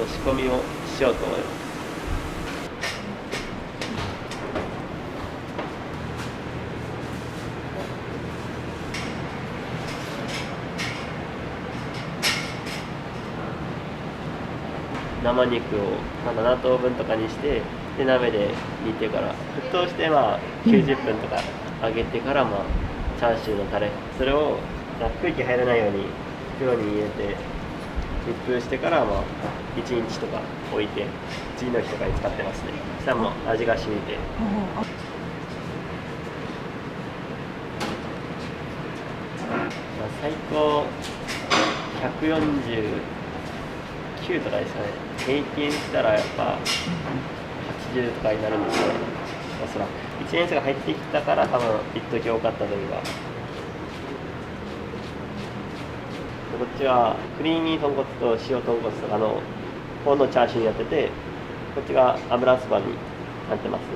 と仕込みをしようと思います。生肉を7等分とかにして、で鍋で煮てから沸騰して90分とか揚げてから、チャーシューのタレ、それを空気入らないように袋に入れて密封してから1日とか置いて次の日とかに使ってますね。そしたらもう味が染みて、最高149とかですかね。平均したらやっぱ80とかになるんですよ、おそらく。1年生が入ってきたから多分一時多かったというか。こっちはクリーミー豚骨と塩豚骨とかの方のチャーシューにやってて、こっちが油そばになってますね。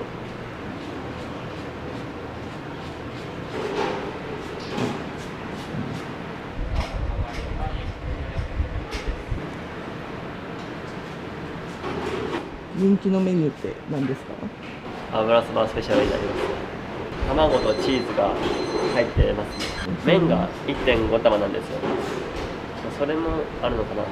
人気のメニューって何ですか？油そばスペシャルになります。卵とチーズが入ってますね。麺が 1.5 玉なんですよ。それもあるのかな。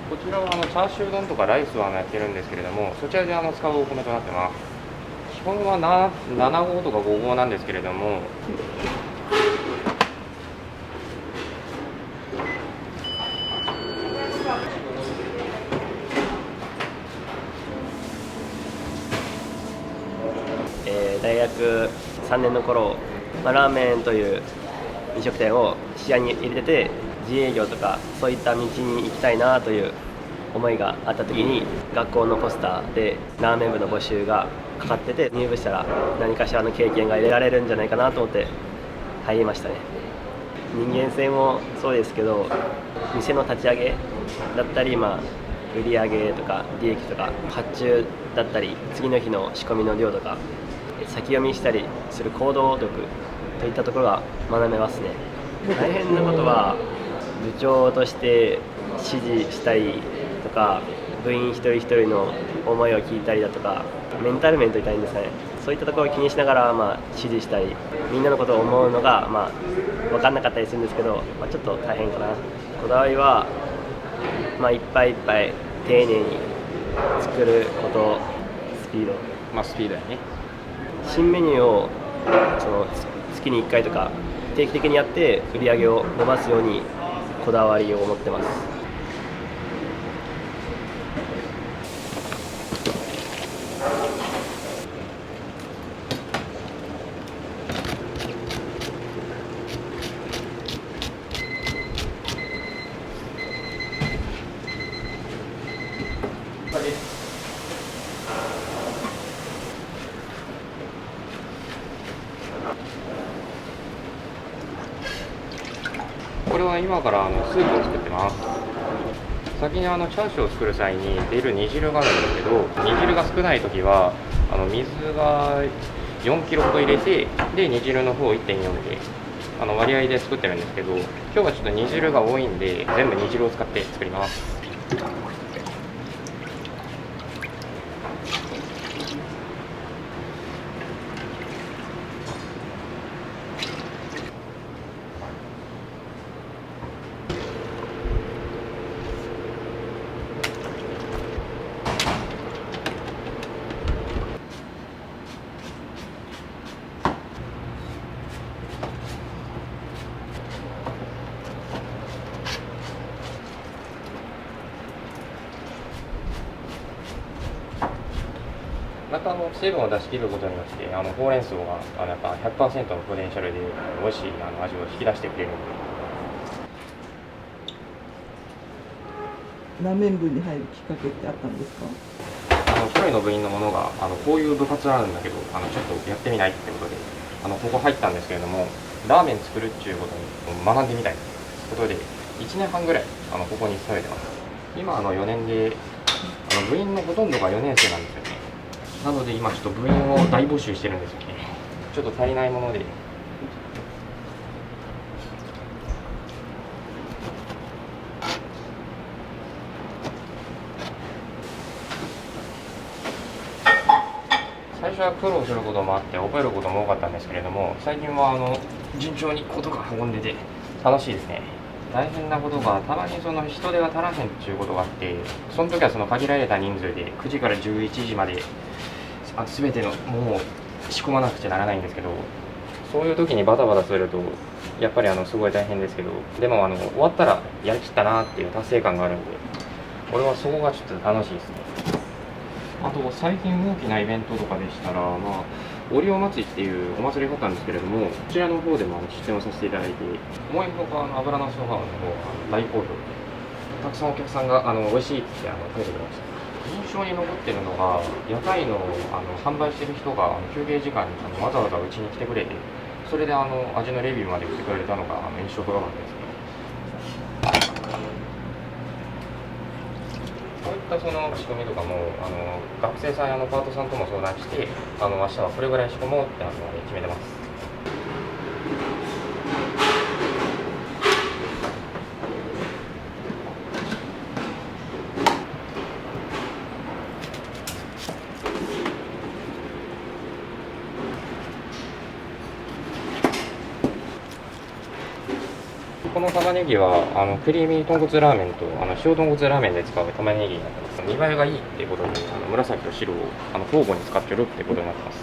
こちらはチャーシュー丼とかライスはやってるんですけれども、そちらで使うお米となってます。基本は7合とか5合なんですけれども、大学3年の頃、ラーメンという飲食店を視野に入れてて、自営業とかそういった道に行きたいなという思いがあった時に、学校のポスターでラーメン部の募集がかかってて、入部したら何かしらの経験が入れられるんじゃないかなと思って入りましたね。人間性もそうですけど、店の立ち上げだったり、売り上げとか利益とか発注だったり、次の日の仕込みの量とか先読みしたりする行動力といったところが学べますね。大変なことは部長として指示したりとか、部員一人一人の思いを聞いたりだとか、メンタル面といったらいいんですかね、そういったところを気にしながら指示したり、みんなのことを思うのが分かんなかったりするんですけど、ちょっと大変かな。こだわりは、いっぱいいっぱい丁寧に作ること、スピード、スピードやね。新メニューを月に1回とか定期的にやって売り上げを伸ばすようにこだわりを持ってます。これは今からスープを作ってます。先にチャーシューを作る際に出る煮汁があるんですけど、煮汁が少ない時は水が4キロほど入れて、で煮汁の方を 1.4 で割合で作ってるんですけど、今日はちょっと煮汁が多いんで全部煮汁を使って作ります。また水分を出し切ることによってほうれん草がやっぱ 100% のポテンシャルで美味しい味を引き出してくれるので。ラーメン部に入るきっかけってあったんですか？一人の部員の者がこういう部活あるんだけどちょっとやってみないってことでここ入ったんですけれども、ラーメン作るっていうことに学んでみたいということで1年半ぐらいここに勤めてます。今4年で部員のほとんどが4年生なんですよね。なので今ちょっと部員を大募集してるんですよね。ちょっと足りないもので。最初は苦労することもあって覚えることも多かったんですけれども、最近は順調にことが運んでて楽しいですね。大変なことがたまに人手が足らへんっていうことがあって、その時は限られた人数で9時から11時まで全てのものを仕込まなくちゃならないんですけど、そういう時にバタバタするとやっぱりすごい大変ですけど、でも終わったらやりきったなっていう達成感があるんで、俺はそこがちょっと楽しいですね。あと最近大きなイベントとかでしたら、オリオ祭りっていうお祭りがあったんですけれども、こちらの方でも出店をさせていただいて、思いのほか油なすそばの方が大好評で、たくさんお客さんが美味しいって書いてくれました。印象に残ってるのが、屋台の販売してる人が休憩時間にわざわざうちに来てくれて、それで味のレビューまで言ってくれたのが印象深かったですね。こういった仕組みとかも学生さんやパートさんとも相談して、明日はこれぐらい仕込もうって決めてます。この玉ねぎはクリーミー豚骨ラーメンと塩豚骨ラーメンで使う玉ねぎになってます。見栄えがいいってことで紫と白を交互に使ってるってことになってます。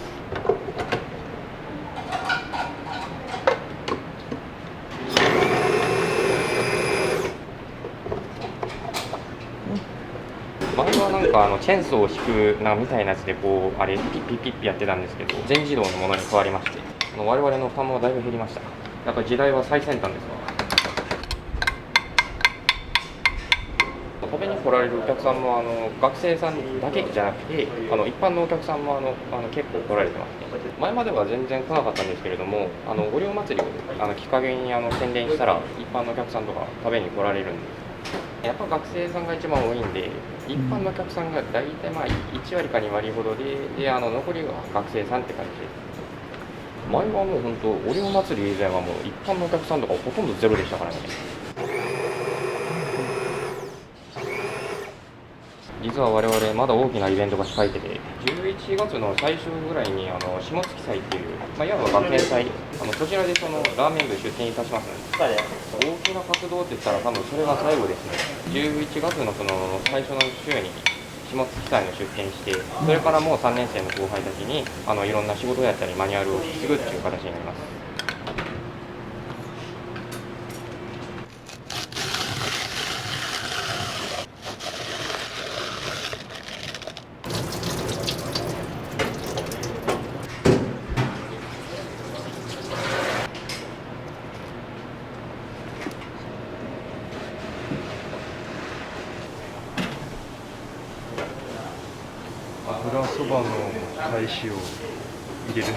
前はチェーンソーを引くみたいなやつでピッピッピッピやってたんですけど、全自動のものに変わりまして、我々の負担もだいぶ減りました。やっぱ時代は最先端ですわ。食べに来られるお客さんも学生さんだけじゃなくて一般のお客さんも結構来られてますね。前までは全然来なかったんですけれども、御陵祭りをきっかけに宣伝したら一般のお客さんとか食べに来られるんで、やっぱ学生さんが一番多いんで、一般のお客さんが大体1割か2割ほどで、残りが学生さんって感じです。前はもう本当御陵祭り以前はもう一般のお客さんとかほとんどゼロでしたからね。実は我々まだ大きなイベントが控えてて、11月の最初ぐらいに下月祭っていう、いわば学園祭、そちらでラーメン部出店いたしますので、大きな活動って言ったら多分それが最後ですね。11月の最初の週に下月祭の出店して、それからもう3年生の後輩たちにいろんな仕事やったりマニュアルを引き継ぐっていう形になります。油そばの返しを入れる。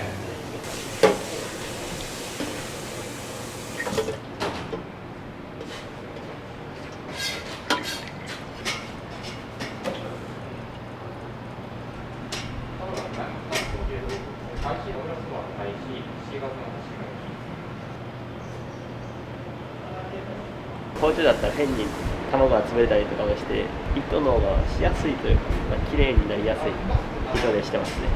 包丁だったら変に卵が潰れたりとかもして糸の方がしやすいというか、綺麗になりやすい糸でしてますね。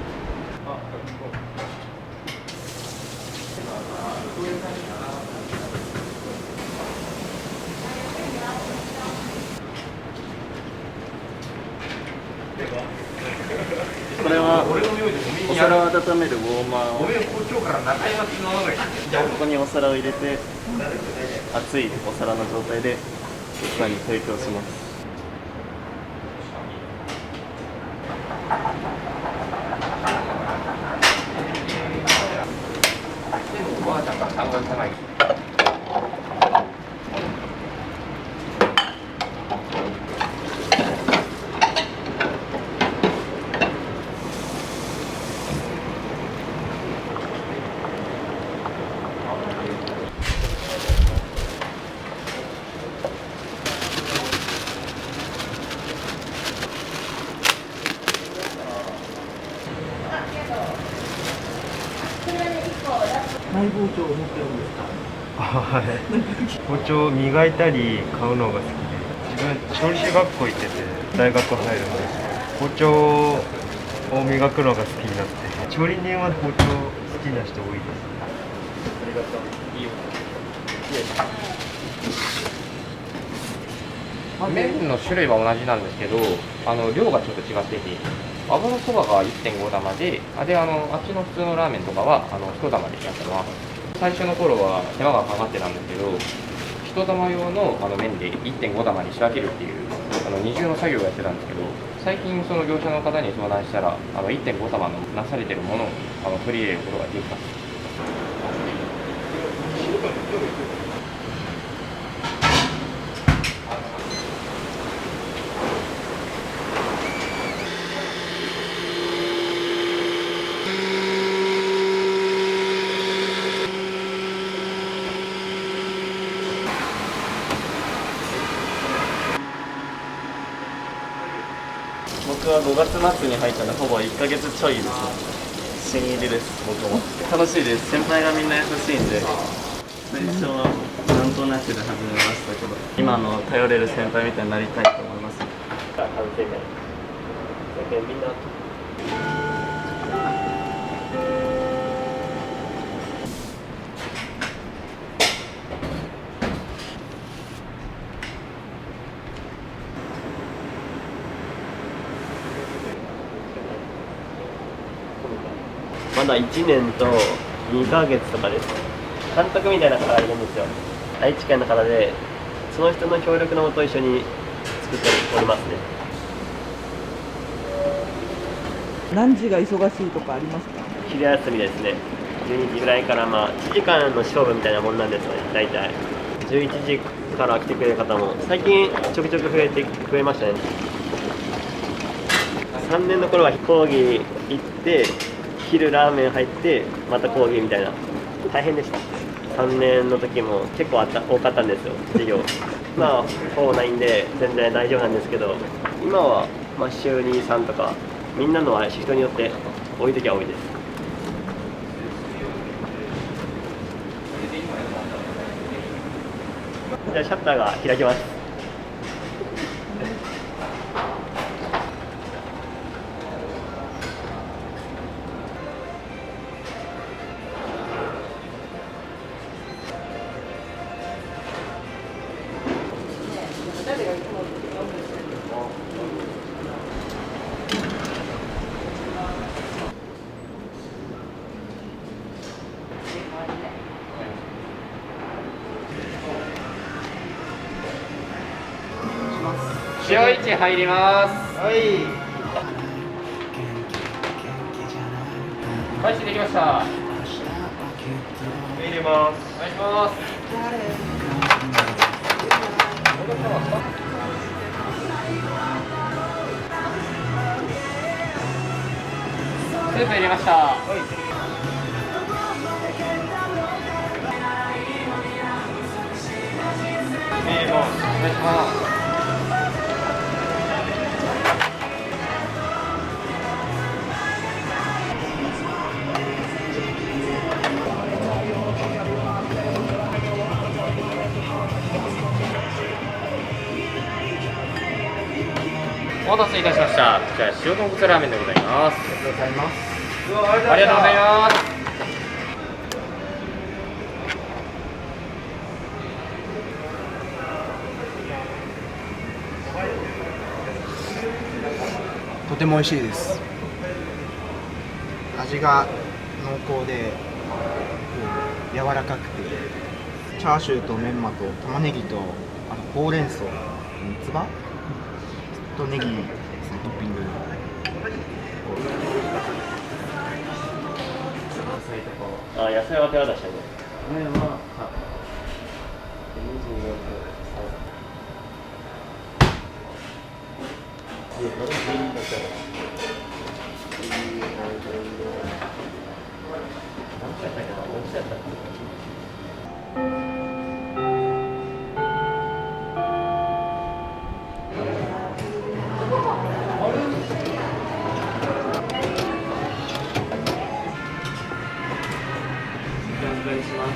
これはお皿を温めるウォーマーを、ここにお皿を入れて熱いお皿の状態でお客さんに提供します。おばあちゃんが3ヶ月前にマイ包丁を持ってるんですか？はい。包丁を磨いたり買うのが好きで、自分調理師学校行ってて大学入るんですけど、包丁を磨くのが好きになって、調理人は包丁好きな人多いです。ありがとう。いいよ。麺の種類は同じなんですけど、量がちょっと違っていて、油そばが 1.5 玉で、あっちの普通のラーメンとかは1玉でやってます。最初の頃は手間がかかってたんですけど、1玉用の麺で 1.5 玉に仕分けるっていう二重の作業をやってたんですけど、最近その業者の方に相談したら1.5 玉のなされてるものを取り入れることができた。僕は5月末に入ったのでほぼ1ヶ月ちょいです。新入りです、僕も。楽しいです。先輩がみんな優しいんで、最初はなんとなくで始めましたけど、今の頼れる先輩みたいになりたいと思います。完成麺。みんな。まだ1年と2ヶ月とかです。監督みたいな方がいるんですよ。愛知県の方で、その人の協力のもと一緒に作っておりますね。何時が忙しいとかありますか？昼休みですね。12時ぐらいから1時間の勝負みたいなもんなんですよね、大体。11時から来てくれる方も最近ちょくちょく増えましたね。3年の頃は講義行って昼ラーメン入ってまた講義みたいな、大変でした。3年の時も結構多かったんですよ、授業。今はほぼないんで全然大丈夫なんですけど、今は週2、3とか、みんなのはシフトによって多い時は多いです。じゃあシャッターが開きます。塩1入ります。はい。開始できました。入れます。お願いします。スープ入れました。入れます。お願いします。お待たせいたしました。こちら塩豚骨ラーメンでございます。ありがとうございます。ありがとうございます。とても美味しいです。味が濃厚で柔らかくて、チャーシューとメンマと玉ねぎとほうれん草、三つ葉とネギですね、トッピング。野菜は手渡したね。お預かりします。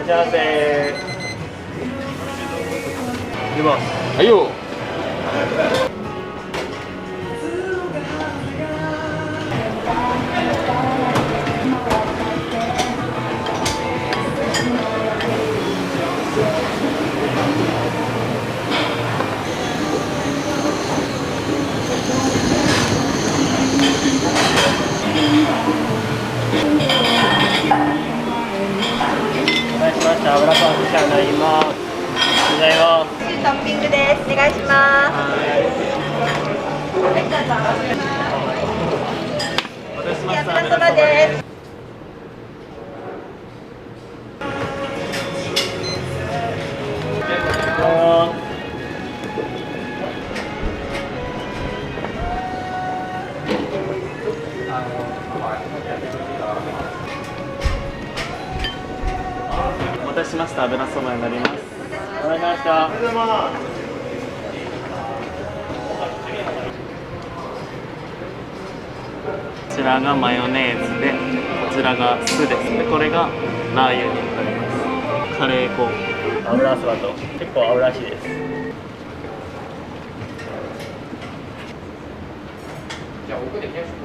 いらっしゃいませ。出ます。はいよ。お願いしました。油そば寿司になります。ございます。トッピングです。お願いします。油そばです。お待たせしました。油そばになります。お願いしました。こちらがマヨネーズで、こちらが酢です。で、これがラー油になります。カレー粉。油そばと結構合うらしいです。じゃあ奥で冷やすと。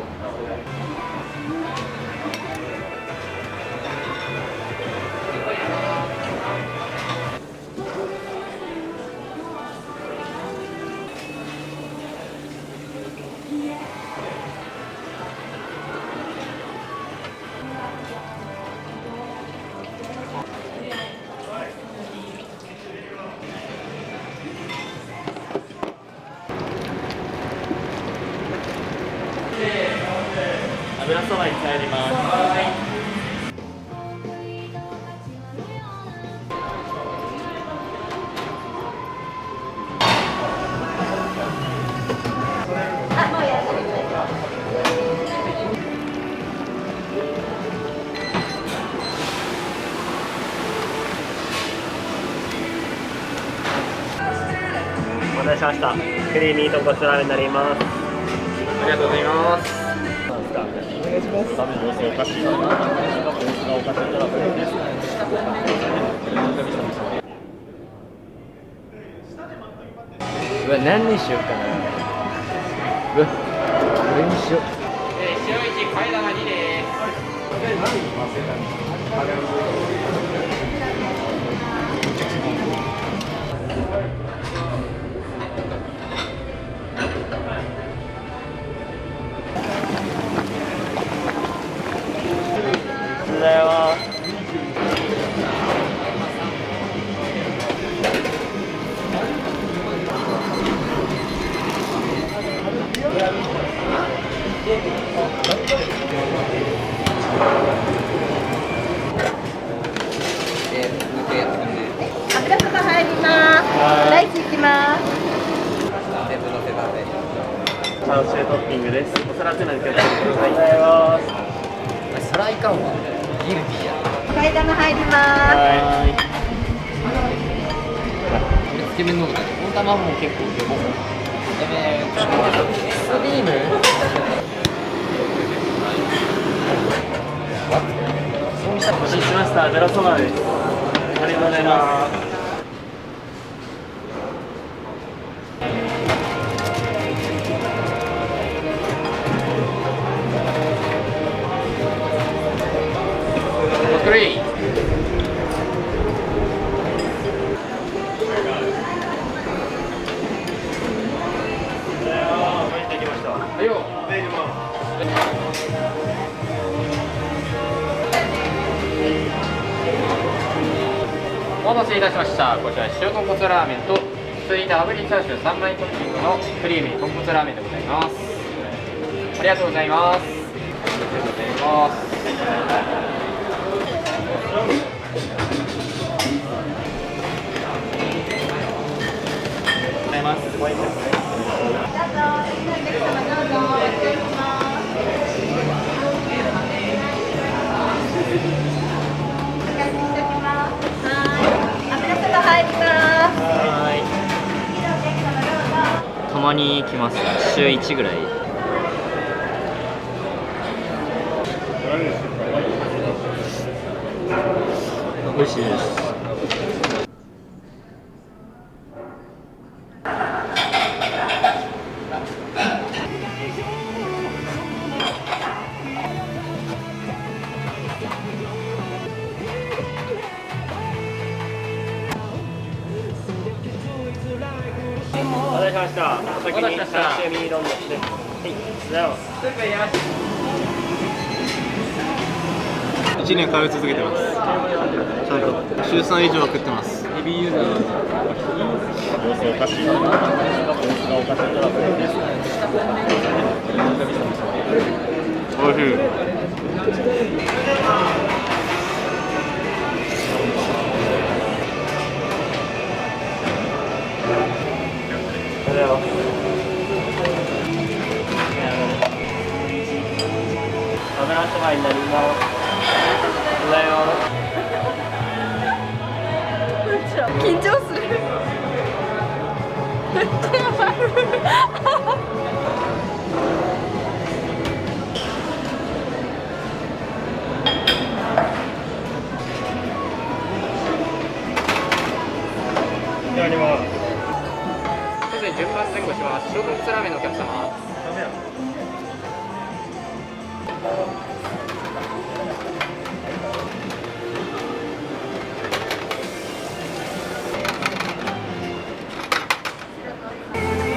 油そばに入ります。お待たせしました。クリーミー豚骨ラーメンになります。ありがとうございます。なんですか。お願いします。ダメの様子おかしいな。様子がおかしいからこれです。うわ、何にしようかな。うわ、これにしよう。塩1、替え玉2です。ございます。油そば入ります。ライスいきます。チャーシュートッピングです。お皿つなぎください。ございます。皿いかんわ。ギルティや。替え玉入ります。これつけ麺のことだね。この卵も結構でも。スリーム。お待たせしました。油そばです。ありがとうございます。クレイ。はいよ。お待たせいたしました。こちら塩豚骨ラーメンと続いて炙りチャーシュー3枚トッピングのクリーミー豚骨ラーメンでございます。ありがとうございます。ありがとうございます。たまに来ます。週1ぐらい。美味しいです。お待たせしました。お先にチャーシューミー丼です。はい、ありがとうございます。 1年通い続けてます。ちゃんと週3以上は食ってます。ヘビーユーザー様子おかしいな。様子がおかしいな。おいしい。油そばになります。緊張する。めっちゃやばい。順番前後します。塩豚ラーメンのお客様。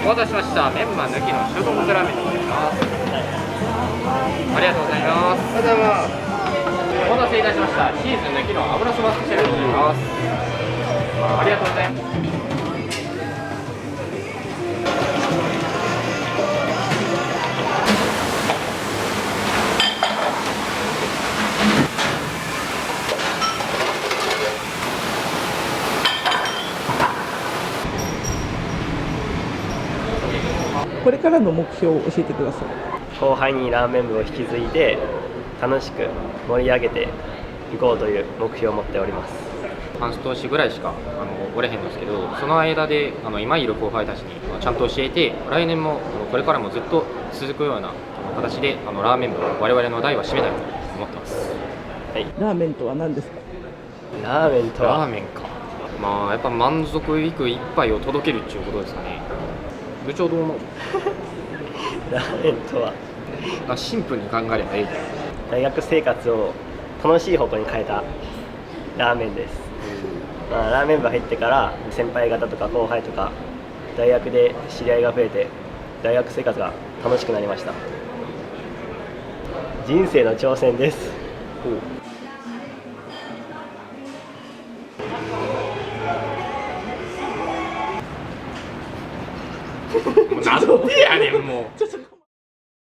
お待たせしました。メンマ抜きの塩豚ラーメンでございます。ありがとうございます。お待たせいたしました。チーズ抜きの油そばスペシャルでございます。ありがとうございます。これからの目標を教えてください。後輩にラーメン部を引き継いで楽しく盛り上げていこうという目標を持っております。半年ぐらいしかおれへんんですけど、その間で今いる後輩たちにちゃんと教えて、来年もこれからもずっと続くような形でラーメン部我々の代は締めたいと思ってます。はい、ラーメンとは何ですか？ラーメンとはラーメンか。まあやっぱ満足いく一杯を届けるっていうことですかね。部長どう思う？ラーメンとはシンプルに考えればいい。大学生活を楽しい方向に変えたラーメンです。ラーメン部入ってから先輩方とか後輩とか大学で知り合いが増えて大学生活が楽しくなりました。人生の挑戦です。もうなんでやねんもう。